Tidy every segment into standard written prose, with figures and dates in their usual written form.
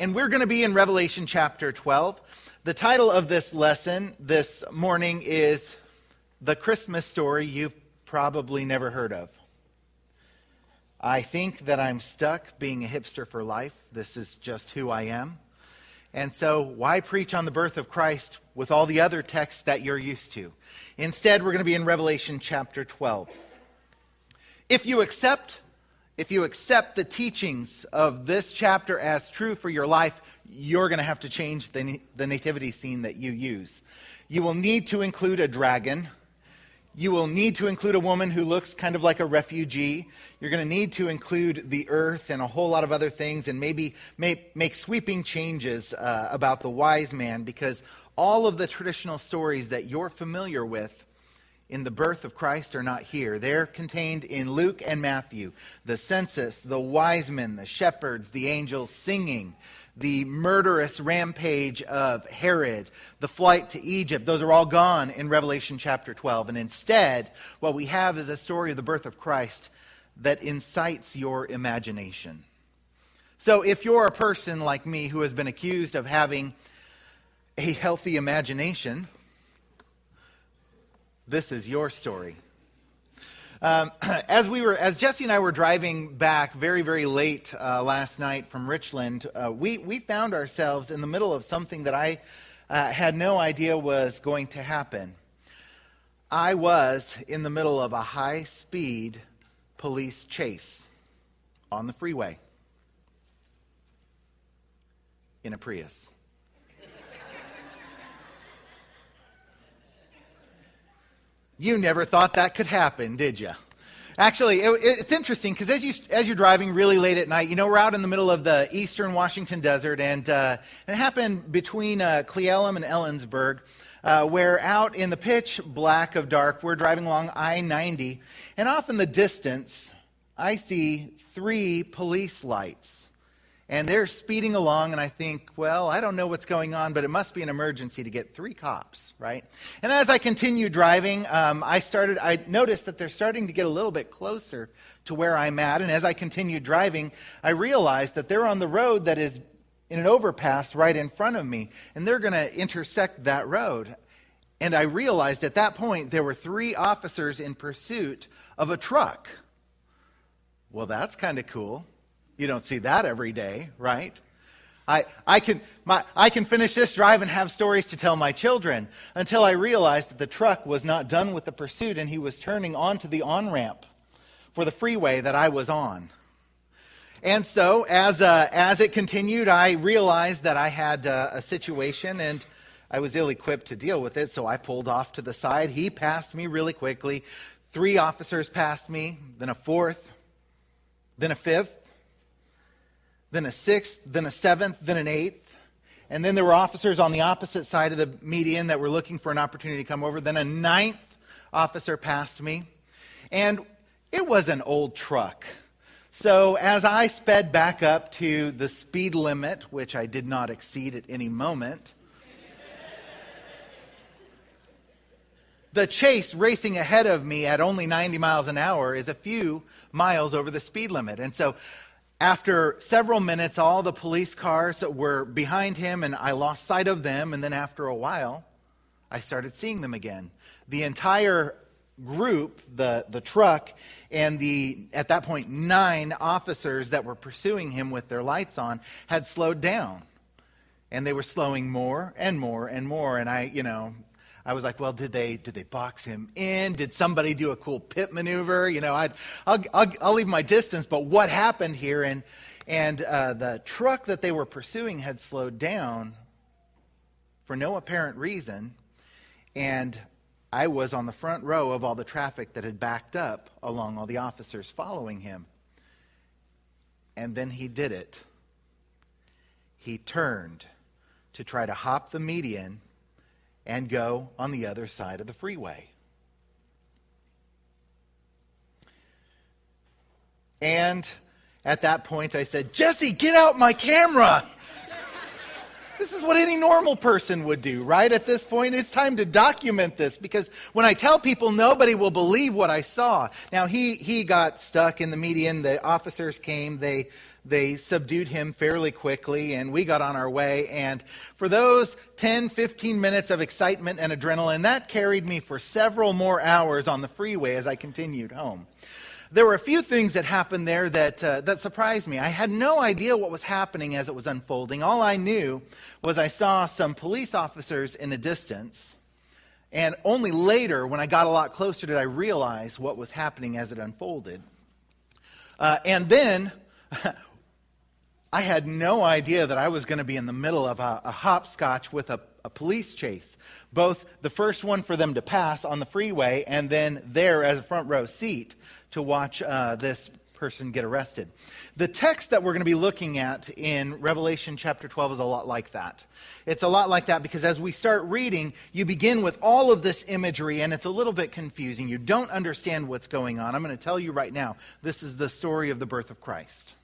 And we're going to be in Revelation chapter 12. The title of this lesson this morning is The Christmas Story You've Probably Never Heard of. I think that I'm stuck being a hipster for life. This is just who I am. And so why preach on the birth of Christ with all the other texts that you're used to? Instead, we're going to be in Revelation chapter 12. If you accept the teachings of this chapter as true for your life, you're going to have to change the nativity scene that you use. You will need to include a dragon. You will need to include a woman who looks kind of like a refugee. You're going to need to include the earth and a whole lot of other things, and maybe make sweeping changes about the wise man, because all of the traditional stories that you're familiar with in the birth of Christ are not here. They're contained in Luke and Matthew. The census, the wise men, the shepherds, the angels singing, the murderous rampage of Herod, the flight to Egypt, those are all gone in Revelation chapter 12. And instead, what we have is a story of the birth of Christ that incites your imagination. So if you're a person like me who has been accused of having a healthy imagination, this is your story. As Jesse and I were driving back very, very late last night from Richland, we found ourselves in the middle of something that I had no idea was going to happen. I was in the middle of a high-speed police chase on the freeway in a Prius. You never thought that could happen, did you? Actually, it's interesting because as you're driving really late at night, we're out in the middle of the eastern Washington desert, and it happened between Cle Elum and Ellensburg, where out in the pitch black of dark, we're driving along I-90, and off in the distance, I see 3 police lights. And they're speeding along, and I think, well, I don't know what's going on, but it must be an emergency to get 3 cops, right? And as I continued driving, I noticed that they're starting to get a little bit closer to where I'm at. And as I continued driving, I realized that they're on the road that is in an overpass right in front of me, and they're going to intersect that road. And I realized at that point there were 3 officers in pursuit of a truck. Well, that's kind of cool. You don't see that every day, right? I can finish this drive and have stories to tell my children, until I realized that the truck was not done with the pursuit and he was turning onto the on-ramp for the freeway that I was on. And so as it continued, I realized that I had a situation and I was ill-equipped to deal with it, so I pulled off to the side. He passed me really quickly. 3 officers passed me, then a 4th, then a 5th. Then a 6th, then a 7th, then an 8th. And then there were officers on the opposite side of the median that were looking for an opportunity to come over. Then a 9th officer passed me. And it was an old truck. So as I sped back up to the speed limit, which I did not exceed at any moment, the chase racing ahead of me at only 90 miles an hour is a few miles over the speed limit. And so after several minutes, all the police cars were behind him, and I lost sight of them. And then after a while, I started seeing them again. The entire group, the truck, and at that point, 9 officers that were pursuing him with their lights on had slowed down. And they were slowing more and more and more. And I was like, well, did they box him in? Did somebody do a cool pit maneuver? I'll leave my distance. But what happened here? And the truck that they were pursuing had slowed down for no apparent reason. And I was on the front row of all the traffic that had backed up along all the officers following him. And then he did it. He turned to try to hop the median and go on the other side of the freeway. And at that point I said, Jesse, get out my camera! This is what any normal person would do, right? At this point, it's time to document this, because when I tell people, nobody will believe what I saw. Now, he got stuck in the median. The officers came. They they subdued him fairly quickly, and we got on our way. And for those 10, 15 minutes of excitement and adrenaline, that carried me for several more hours on the freeway as I continued home. There were a few things that happened there that surprised me. I had no idea what was happening as it was unfolding. All I knew was I saw some police officers in the distance, and only later, when I got a lot closer, did I realize what was happening as it unfolded. And then I had no idea that I was going to be in the middle of a hopscotch with a police chase. Both the first one for them to pass on the freeway, and then there as a front row seat to watch this person get arrested. The text that we're going to be looking at in Revelation chapter 12 is a lot like that. It's a lot like that because as we start reading, you begin with all of this imagery, and it's a little bit confusing. You don't understand what's going on. I'm going to tell you right now, this is the story of the birth of Christ.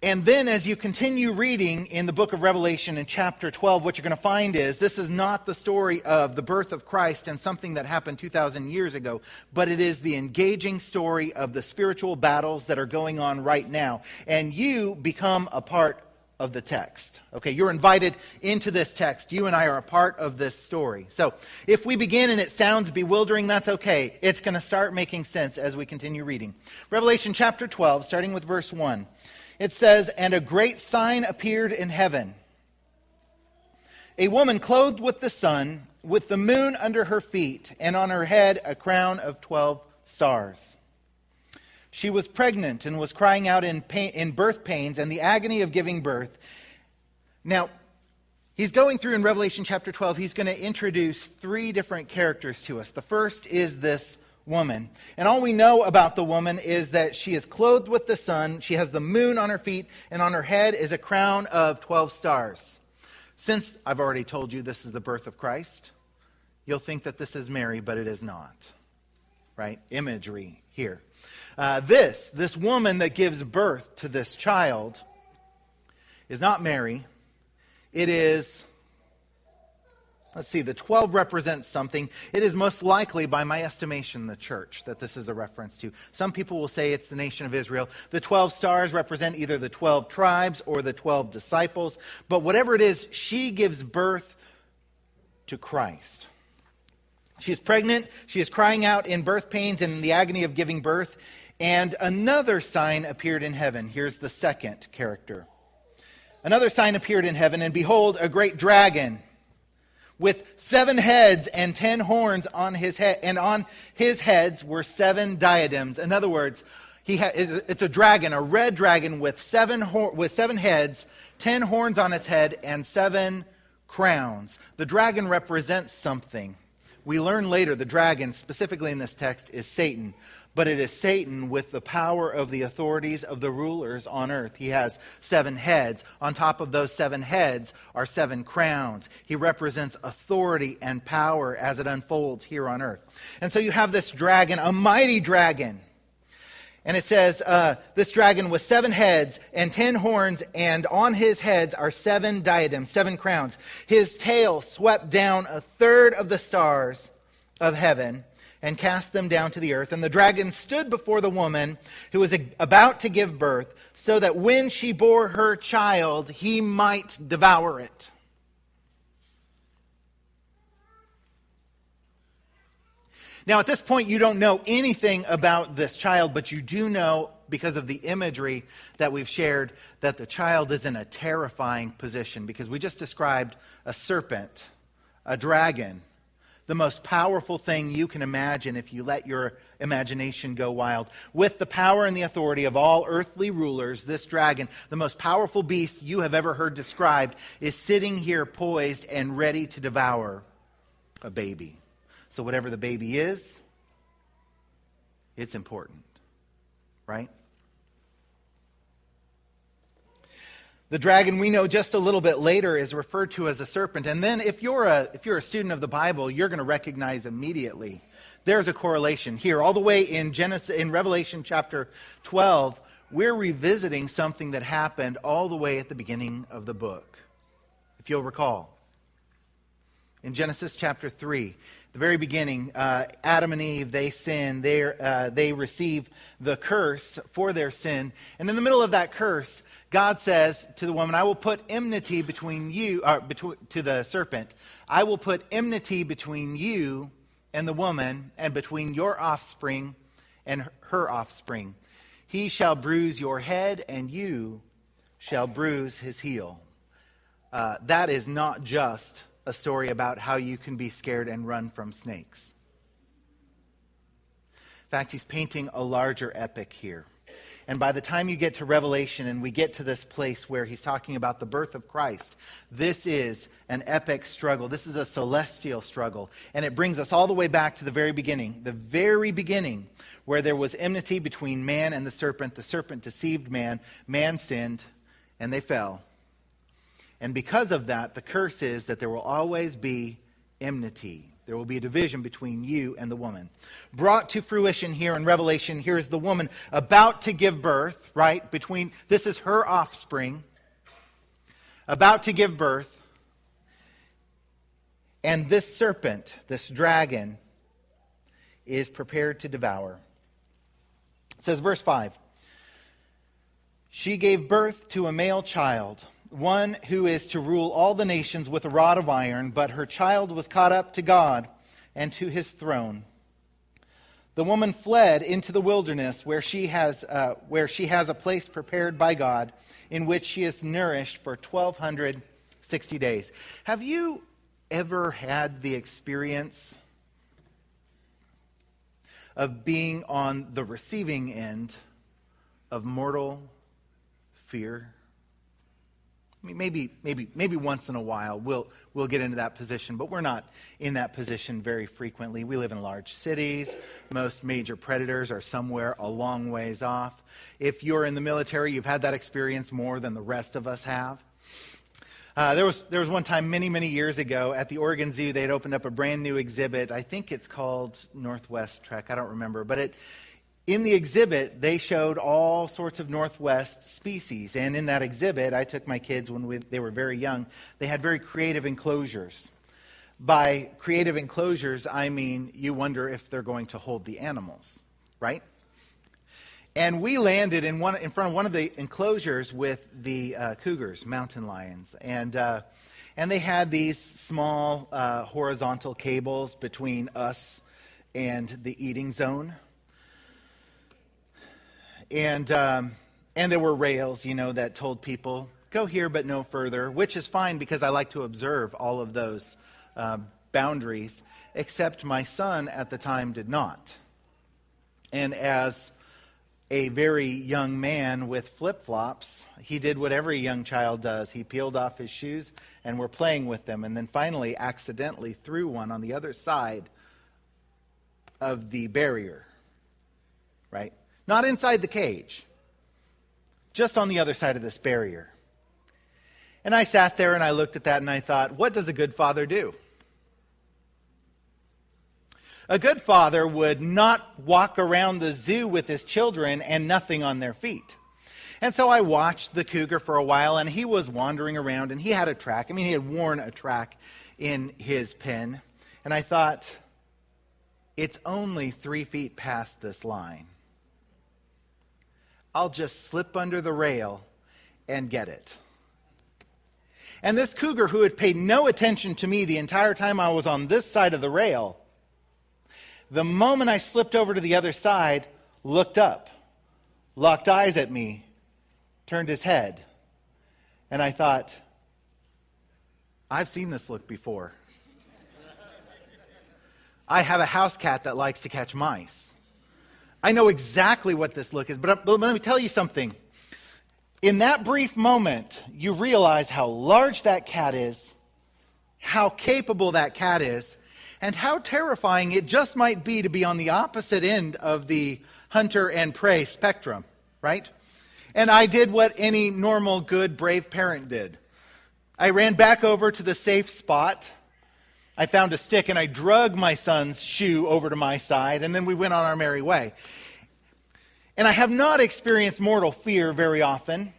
And then as you continue reading in the book of Revelation in chapter 12, what you're going to find is this is not the story of the birth of Christ and something that happened 2,000 years ago, but it is the engaging story of the spiritual battles that are going on right now. And you become a part of the text. Okay, you're invited into this text. You and I are a part of this story. So if we begin and it sounds bewildering, that's okay. It's going to start making sense as we continue reading. Revelation chapter 12, starting with verse 1. It says, "And a great sign appeared in heaven. A woman clothed with the sun, with the moon under her feet, and on her head a crown of 12 stars. She was pregnant and was crying out in birth pains and the agony of giving birth." Now, he's going through in Revelation chapter 12, he's going to introduce three different characters to us. The first is this woman. And all we know about the woman is that she is clothed with the sun, she has the moon on her feet, and on her head is a crown of 12 stars. Since I've already told you this is the birth of Christ, you'll think that this is Mary, but it is not. Right? Imagery here. This woman that gives birth to this child is not Mary. It is... Let's see, the 12 represents something. It is most likely, by my estimation, the church that this is a reference to. Some people will say it's the nation of Israel. The 12 stars represent either the 12 tribes or the 12 disciples. But whatever it is, she gives birth to Christ. She is pregnant. She is crying out in birth pains and in the agony of giving birth. And another sign appeared in heaven. Here's the second character. Another sign appeared in heaven, and behold, a great dragon, with 7 heads and 10 horns on his head, and on his heads were 7 diadems. In other words, it's a dragon, a red dragon with 7 heads, 10 horns on its head, and 7 crowns. The dragon represents something. We learn later the dragon, specifically in this text, is Satan. But it is Satan with the power of the authorities of the rulers on earth. He has 7 heads. On top of those 7 heads are 7 crowns. He represents authority and power as it unfolds here on earth. And so you have this dragon, a mighty dragon. And it says, this dragon with 7 heads and 10 horns, and on his heads are 7 diadems, 7 crowns. His tail swept down a third of the stars of heaven and cast them down to the earth. And the dragon stood before the woman who was about to give birth, so that when she bore her child, he might devour it. Now, at this point, you don't know anything about this child, but you do know, because of the imagery that we've shared, that the child is in a terrifying position, because we just described a serpent, a dragon, the most powerful thing you can imagine if you let your imagination go wild. With the power and the authority of all earthly rulers, this dragon, the most powerful beast you have ever heard described, is sitting here poised and ready to devour a baby. So whatever the baby is, it's important, right? The dragon, we know just a little bit later, is referred to as a serpent. And then if you're a student of the Bible, you're going to recognize immediately there's a correlation here. All the way in Revelation chapter 12, we're revisiting something that happened all the way at the beginning of the book. If you'll recall. In Genesis chapter 3, the very beginning, Adam and Eve, they sin. They receive the curse for their sin. And in the middle of that curse, God says to the woman, I will put enmity between you, to the serpent, I will put enmity between you and the woman, and between your offspring and her offspring. He shall bruise your head, and you shall bruise his heel. That is not just a story about how you can be scared and run from snakes. In fact, he's painting a larger epic here. And by the time you get to Revelation and we get to this place where he's talking about the birth of Christ, this is an epic struggle. This is a celestial struggle. And it brings us all the way back to the very beginning, where there was enmity between man and the serpent. The serpent deceived man, man sinned, and they fell. And because of that, the curse is that there will always be enmity. There will be a division between you and the woman. Brought to fruition here in Revelation, here's the woman about to give birth, right? This is her offspring, about to give birth. And this serpent, this dragon, is prepared to devour. It says, verse 5, she gave birth to a male child, one who is to rule all the nations with a rod of iron, but her child was caught up to God and to his throne. The woman fled into the wilderness where she has a place prepared by God, in which she is nourished for 1,260 days. Have you ever had the experience of being on the receiving end of mortal fear? I mean, maybe once in a while we'll get into that position, but we're not in that position very frequently. We live in large cities. Most major predators are somewhere a long ways off. If you're in the military, you've had that experience more than the rest of us have. There was one time many years ago at the Oregon Zoo, they had opened up a brand new exhibit. I think it's called Northwest Trek. I don't remember, but in the exhibit, they showed all sorts of Northwest species. And in that exhibit, I took my kids when they were very young. They had very creative enclosures. By creative enclosures, I mean you wonder if they're going to hold the animals, right? And we landed in front of one of the enclosures with the cougars, mountain lions. And they had these small horizontal cables between us and the eating zone. And there were rails, that told people, go here but no further, which is fine because I like to observe all of those boundaries, except my son at the time did not. And as a very young man with flip-flops, he did what every young child does. He peeled off his shoes and were playing with them, and then finally accidentally threw one on the other side of the barrier, right? Not inside the cage, just on the other side of this barrier. And I sat there and I looked at that and I thought, what does a good father do? A good father would not walk around the zoo with his children and nothing on their feet. And so I watched the cougar for a while, and he was wandering around, and he had a track. He had worn a track in his pen. And I thought, it's only 3 feet past this line. I'll just slip under the rail and get it. And this cougar, who had paid no attention to me the entire time I was on this side of the rail, the moment I slipped over to the other side, looked up, locked eyes at me, turned his head, and I thought, I've seen this look before. I have a house cat that likes to catch mice. I know exactly what this look is, but let me tell you something. In that brief moment, you realize how large that cat is, how capable that cat is, and how terrifying it just might be to be on the opposite end of the hunter and prey spectrum, right? And I did what any normal, good, brave parent did. I ran back over to the safe spot. I found a stick and I drug my son's shoe over to my side, and then we went on our merry way. And I have not experienced mortal fear very often.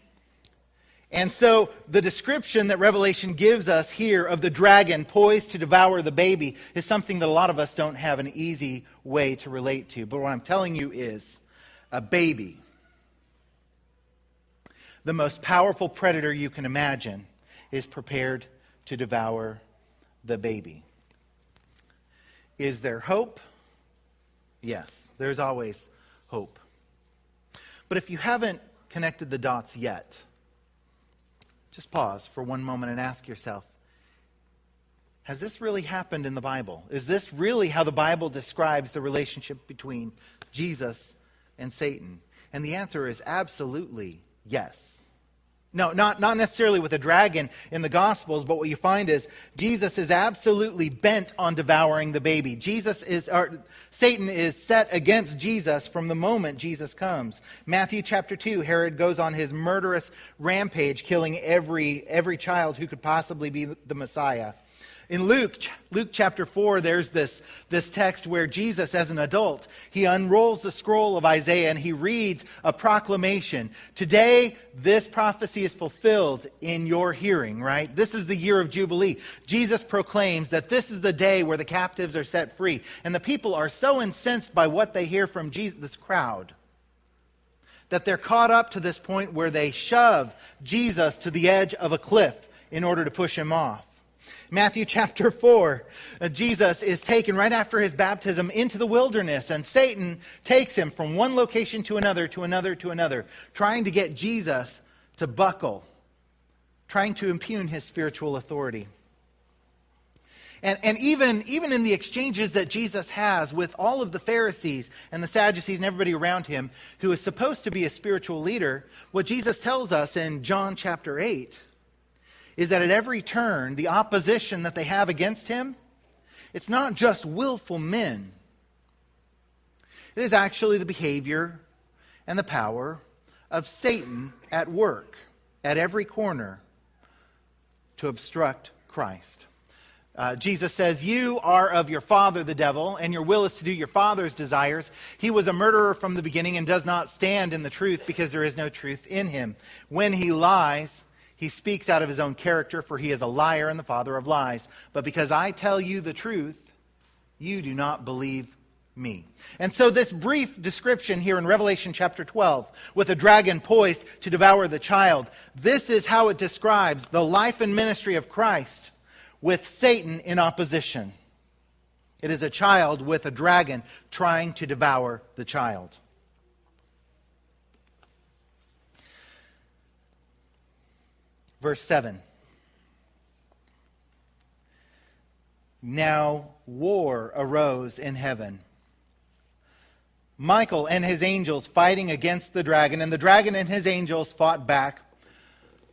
And so the description that Revelation gives us here of the dragon poised to devour the baby is something that a lot of us don't have an easy way to relate to. But what I'm telling you is a baby, the most powerful predator you can imagine, is prepared to devour the baby. Is there hope? Yes, there's always hope. But if you haven't connected the dots yet, just pause for one moment and ask yourself, has this really happened in the Bible? Is this really how the Bible describes the relationship between Jesus and Satan? And the answer is absolutely yes. No, not necessarily with a dragon in the Gospels, but what you find is Jesus is absolutely bent on devouring the baby. Satan is set against Jesus from the moment Jesus comes. Matthew chapter 2, Herod goes on his murderous rampage, killing every child who could possibly be the Messiah. In Luke chapter 4, there's this text where Jesus, as an adult, he unrolls the scroll of Isaiah and he reads a proclamation. Today, this prophecy is fulfilled in your hearing, right? This is the year of Jubilee. Jesus proclaims that this is the day where the captives are set free. And the people are so incensed by what they hear from Jesus, this crowd, that they're caught up to this point where they shove Jesus to the edge of a cliff in order to push him off. Matthew chapter 4, Jesus is taken right after his baptism into the wilderness, and Satan takes him from one location to another, trying to get Jesus to buckle, trying to impugn his spiritual authority. And even in the exchanges that Jesus has with all of the Pharisees and the Sadducees and everybody around him who is supposed to be a spiritual leader, what Jesus tells us in John chapter 8 is that at every turn, the opposition that they have against him, it's not just willful men. It is actually the behavior and the power of Satan at work at every corner to obstruct Christ. Jesus says, you are of your father, the devil, and your will is to do your father's desires. He was a murderer from the beginning and does not stand in the truth because there is no truth in him. When he lies, he speaks out of his own character, for he is a liar and the father of lies. But because I tell you the truth, you do not believe me. And so this brief description here in Revelation chapter 12, with a dragon poised to devour the child, this is how it describes the life and ministry of Christ with Satan in opposition. It is a child with a dragon trying to devour the child. Verse 7. Now war arose in heaven. Michael and his angels fighting against the dragon, and the dragon and his angels fought back,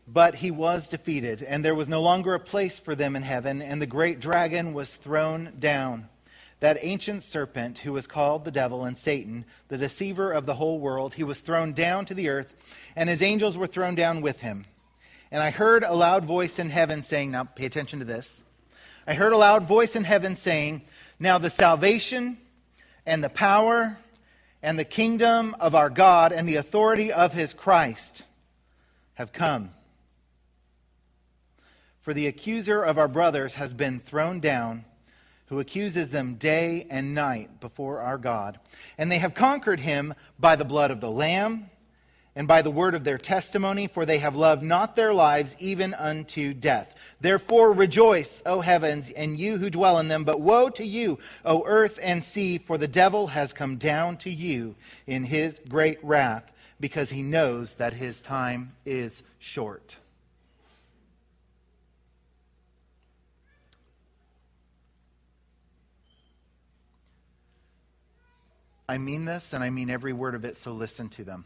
but he was defeated, and there was no longer a place for them in heaven, and the great dragon was thrown down, that ancient serpent who was called the devil and Satan, the deceiver of the whole world. He was thrown down to the earth, and his angels were thrown down with him. And I heard a loud voice in heaven saying, now pay attention to this. I heard a loud voice in heaven saying, now the salvation and the power and the kingdom of our God and the authority of his Christ have come. For the accuser of our brothers has been thrown down, who accuses them day and night before our God. And they have conquered him by the blood of the Lamb and by the word of their testimony, for they have loved not their lives even unto death. Therefore rejoice, O heavens, and you who dwell in them. But woe to you, O earth and sea, for the devil has come down to you in his great wrath, because he knows that his time is short. I mean this, and I mean every word of it, so listen to them.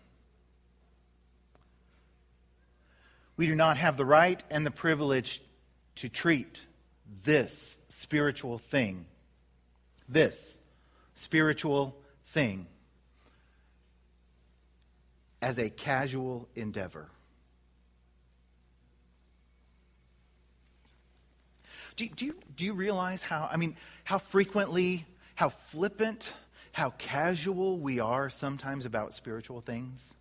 We do not have the right and the privilege to treat this spiritual thing as a casual endeavor. Do you realize how frequently, how flippant, how casual we are sometimes about spiritual things?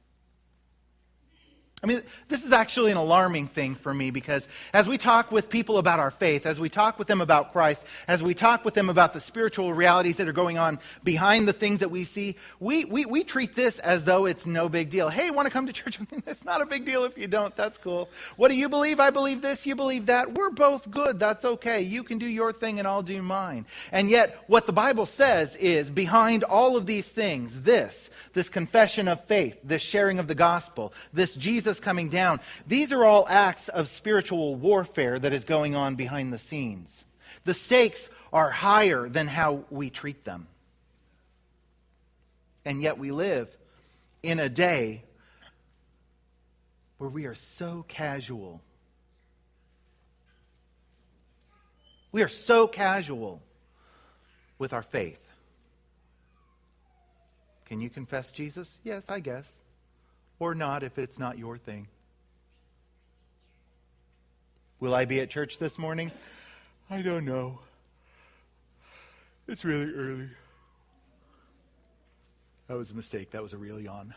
I mean, this is actually an alarming thing for me because as we talk with people about our faith, as we talk with them about Christ, as we talk with them about the spiritual realities that are going on behind the things that we see, we treat this as though it's no big deal. Hey, want to come to church? It's not a big deal if you don't. That's cool. What do you believe? I believe this. You believe that. We're both good. That's okay. You can do your thing and I'll do mine. And yet, what the Bible says is behind all of these things, this confession of faith, this sharing of the gospel, this Jesus coming down. These are all acts of spiritual warfare that is going on behind the scenes. The stakes are higher than how we treat them. And yet we live in a day where we are so casual. We are so casual with our faith. Can you confess Jesus? Yes, I guess. Or not if it's not your thing. Will I be at church this morning? I don't know. It's really early. That was a mistake. That was a real yawn.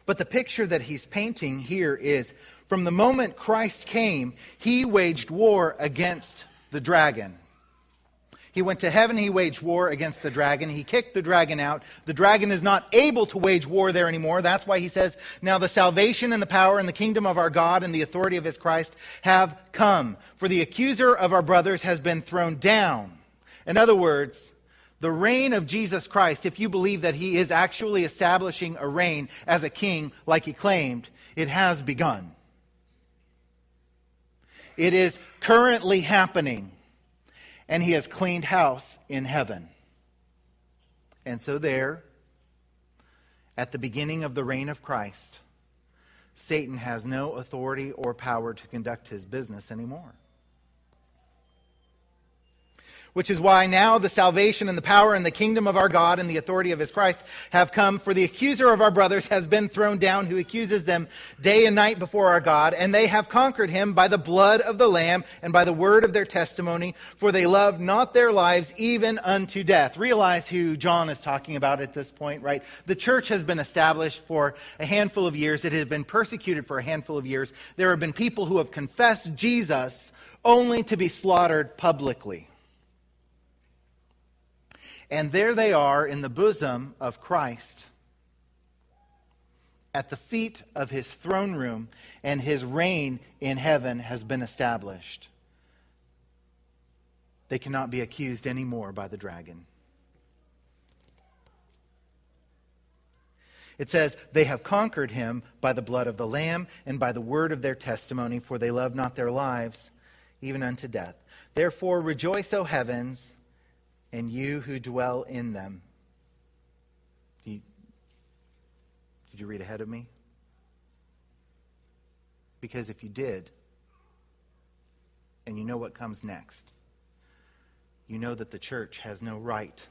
But the picture that he's painting here is from the moment Christ came, he waged war against the dragon. He went to heaven, he waged war against the dragon. He kicked the dragon out. The dragon is not able to wage war there anymore. That's why he says, now the salvation and the power and the kingdom of our God and the authority of his Christ have come. For the accuser of our brothers has been thrown down. In other words, the reign of Jesus Christ, if you believe that he is actually establishing a reign as a king like he claimed, it has begun. It is currently happening. And he has cleaned house in heaven. And so there, at the beginning of the reign of Christ, Satan has no authority or power to conduct his business anymore. Which is why now the salvation and the power and the kingdom of our God and the authority of his Christ have come. For the accuser of our brothers has been thrown down, who accuses them day and night before our God. And they have conquered him by the blood of the Lamb and by the word of their testimony. For they loved not their lives even unto death. Realize who John is talking about at this point, right? The church has been established for a handful of years. It has been persecuted for a handful of years. There have been people who have confessed Jesus only to be slaughtered publicly. And there they are in the bosom of Christ, at the feet of his throne room, and his reign in heaven has been established. They cannot be accused anymore by the dragon. It says, they have conquered him by the blood of the Lamb and by the word of their testimony, for they love not their lives, even unto death. Therefore rejoice, O heavens, and you who dwell in them. Did you read ahead of me? Because if you did, and you know what comes next, you know that the church has no right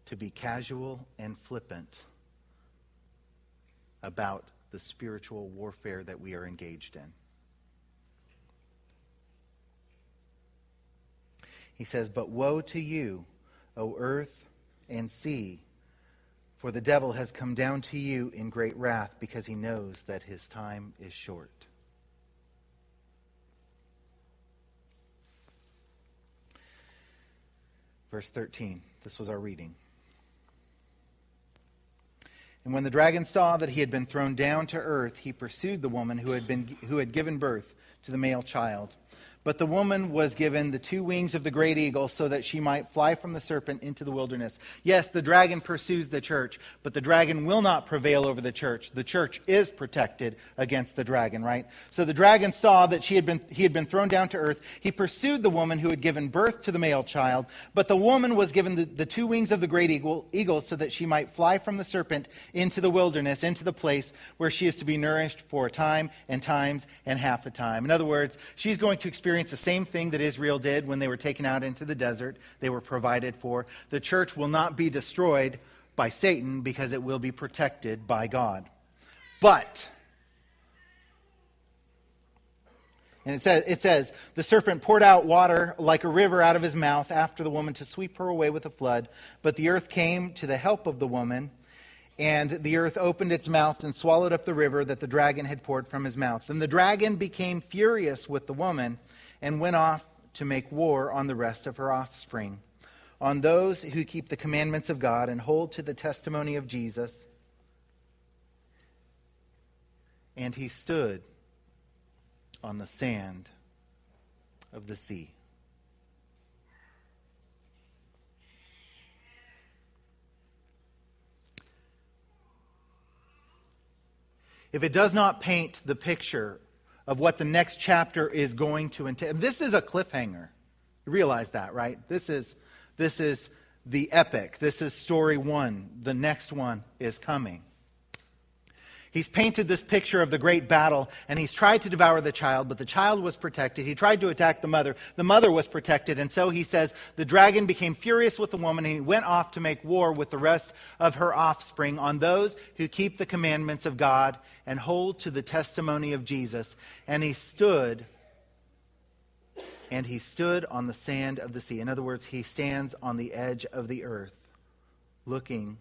to be casual and flippant about the spiritual warfare that we are engaged in. He says, but woe to you, O earth and sea, for the devil has come down to you in great wrath, because he knows that his time is short. Verse 13, this was our reading. And when the dragon saw that he had been thrown down to earth, he pursued the woman who had given birth to the male child. But the woman was given the 2 wings of the great eagle so that she might fly from the serpent into the wilderness. Yes, the dragon pursues the church, but the dragon will not prevail over the church. The church is protected against the dragon, right? So the dragon saw that he had been thrown down to earth. He pursued the woman who had given birth to the male child. But the woman was given the 2 wings of the great eagle so that she might fly from the serpent into the wilderness, into the place where she is to be nourished for a time and times and half a time. In other words, she's going to experience the same thing that Israel did when they were taken out into the desert. They were provided for. The church will not be destroyed by Satan because it will be protected by God. But And it says, the serpent poured out water like a river out of his mouth after the woman to sweep her away with a flood. But the earth came to the help of the woman, and the earth opened its mouth and swallowed up the river that the dragon had poured from his mouth. And the dragon became furious with the woman and went off to make war on the rest of her offspring, on those who keep the commandments of God and hold to the testimony of Jesus. And he stood on the sand of the sea. If it does not paint the picture of what the next chapter is going to entail, this is a cliffhanger. You realize that, right? This is the epic. This is story one. The next one is coming. He's painted this picture of the great battle, and he's tried to devour the child, but the child was protected. He tried to attack the mother. The mother was protected, and so he says, the dragon became furious with the woman, and he went off to make war with the rest of her offspring on those who keep the commandments of God and hold to the testimony of Jesus. And he stood on the sand of the sea. In other words, he stands on the edge of the earth, looking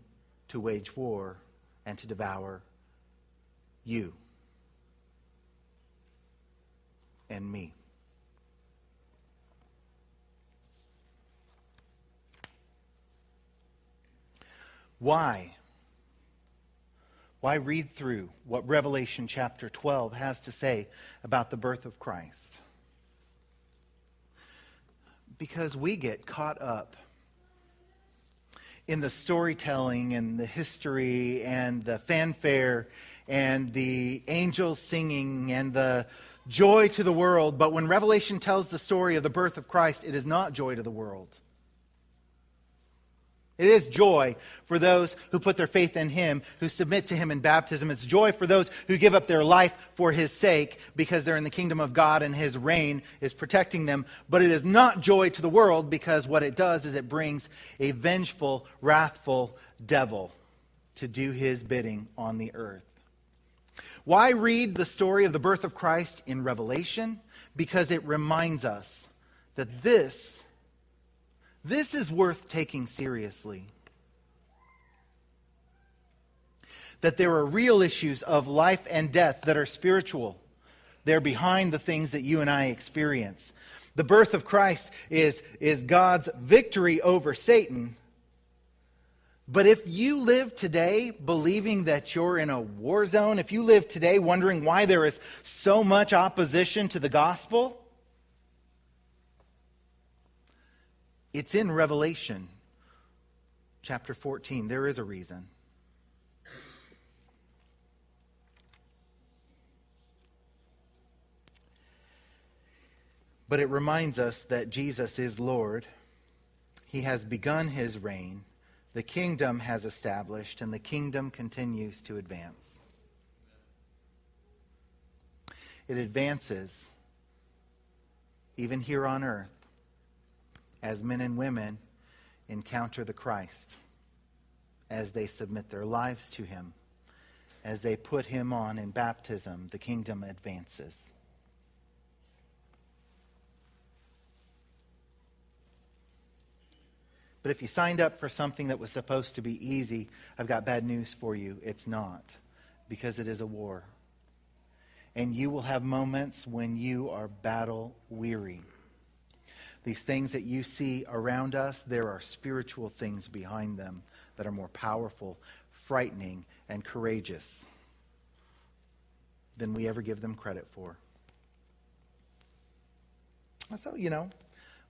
to wage war and to devour you and me. Why? Why read through what Revelation chapter 12 has to say about the birth of Christ? Because we get caught up in the storytelling and the history and the fanfare and the angels singing and the joy to the world. But when Revelation tells the story of the birth of Christ, it is not joy to the world. It is joy for those who put their faith in Him, who submit to Him in baptism. It's joy for those who give up their life for His sake because they're in the kingdom of God and His reign is protecting them. But it is not joy to the world, because what it does is it brings a vengeful, wrathful devil to do his bidding on the earth. Why read the story of the birth of Christ in Revelation? Because it reminds us that this is worth taking seriously. That there are real issues of life and death that are spiritual. They're behind the things that you and I experience. The birth of Christ is God's victory over Satan. But if you live today believing that you're in a war zone, if you live today wondering why there is so much opposition to the gospel, it's in Revelation chapter 14. There is a reason. But it reminds us that Jesus is Lord. He has begun His reign. The kingdom has established, and the kingdom continues to advance. It advances even here on earth as men and women encounter the Christ, as they submit their lives to Him, as they put Him on in baptism. The kingdom advances. But if you signed up for something that was supposed to be easy, I've got bad news for you. It's not, because it is a war. And you will have moments when you are battle weary. These things that you see around us, there are spiritual things behind them that are more powerful, frightening, and courageous than we ever give them credit for. So, I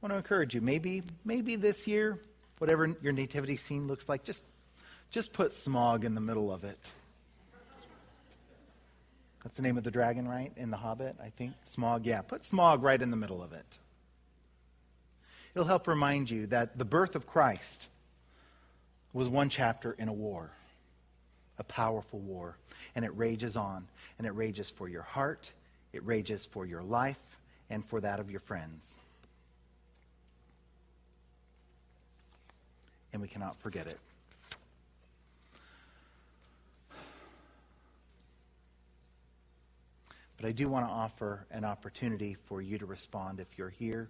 want to encourage you. Maybe this year, whatever your nativity scene looks like, just put smog in the middle of it. That's the name of the dragon, right? In the Hobbit, I think. Smog, yeah. Put smog right in the middle of it. It'll help remind you that the birth of Christ was one chapter in a war, a powerful war. And it rages on. And it rages for your heart, it rages for your life, and for that of your friends. And we cannot forget it. But I do want to offer an opportunity for you to respond if you're here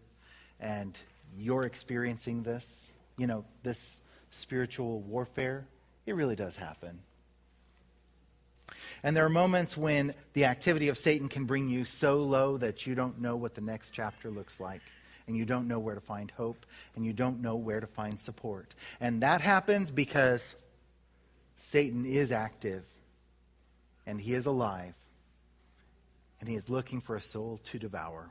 and you're experiencing this, this spiritual warfare. It really does happen. And there are moments when the activity of Satan can bring you so low that you don't know what the next chapter looks like, and you don't know where to find hope, and you don't know where to find support. And that happens because Satan is active, and he is alive, and he is looking for a soul to devour.